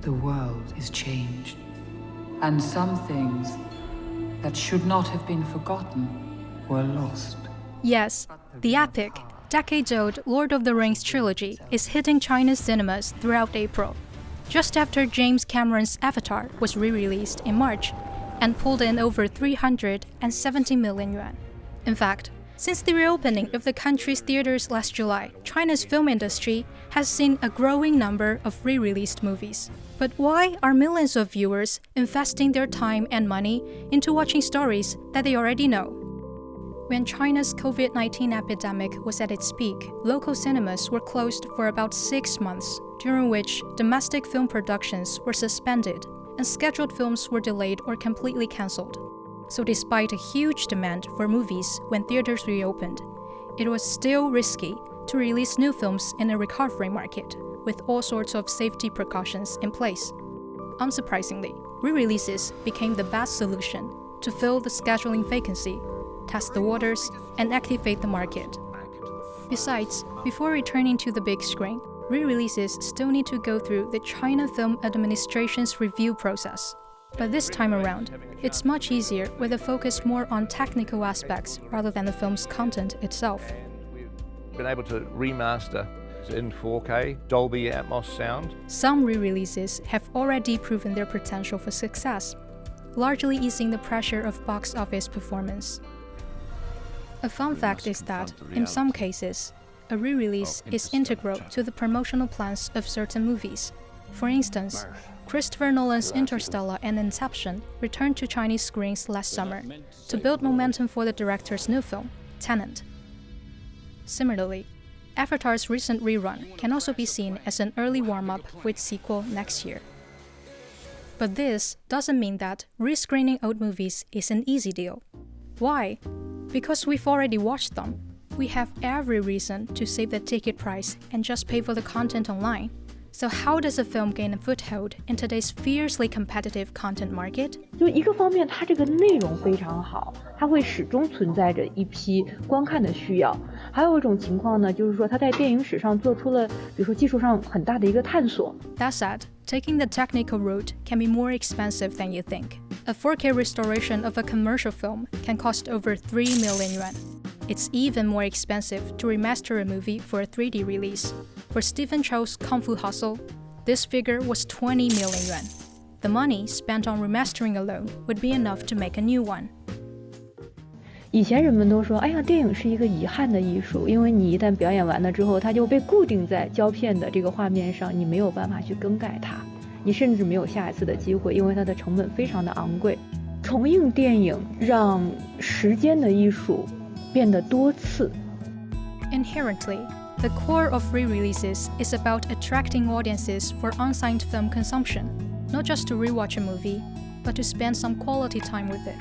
The world is changed, and some things that should not have been forgotten were lost. Yes, the epic, decades-old Lord of the Rings trilogy is hitting China's cinemas throughout April, just after James Cameron's Avatar was re-released in March and pulled in over 370 million yuan. In fact, since the reopening of the country's theaters last July, China's film industry has seen a growing number of re-released movies. But why are millions of viewers investing their time and money into watching stories that they already know? When China's COVID-19 epidemic was at its peak, local cinemas were closed for about 6 months, during which domestic film productions were suspended and scheduled films were delayed or completely cancelled. So despite a huge demand for movies when theaters reopened, it was still risky to release new films in a recovery market, with all sorts of safety precautions in place. Unsurprisingly, re-releases became the best solution to fill the scheduling vacancy, test the waters, and activate the market. Besides, before returning to the big screen, re-releases still need to go through the China Film Administration's review process. But this time around, it's much easier with a focus more on technical aspects rather than the film's content itself. We've been able to remaster in 4K, Dolby Atmos sound. Some re-releases have already proven their potential for success, largely easing the pressure of box office performance. A fun fact is that, in some cases, a re-release is integral to the promotional plans of certain movies. For instance, Christopher Nolan's Interstellar and Inception returned to Chinese screens last summer to build momentum for the director's new film, Tenet. Similarly, Avatar's recent rerun can also be seen as an early warm-up with sequel next year. But this doesn't mean that rescreening old movies is an easy deal. Why? Because we've already watched them. We have every reason to save the ticket price and just pay for the content online. So how does a film gain a foothold in today's fiercely competitive content market? 就一个方面，它这个内容非常好，它会始终存在着一批观看的需要。还有一种情况呢，就是说它在电影史上做出了，比如说技术上很大的一个探索。That said, taking the technical route can be more expensive than you think. A 4K restoration of a commercial film can cost over 3 million yuan. It's even more expensive to remaster a movie for a 3D release. For Stephen Chow's Kung Fu Hustle, this figure was 20 million yuan. The money spent on remastering alone would be enough to make a new one. 以前人们都说，哎呀，电影是一个遗憾的艺术，因为你一旦表演完了之后，它就被固定在胶片的这个画面上，你没有办法去更改它，你甚至没有下一次的机会，因为它的成本非常的昂贵。重映电影让时间的艺术变得多次。Inherently, the core of re-releases is about attracting audiences for unsigned film consumption, not just to rewatch a movie, but to spend some quality time with it.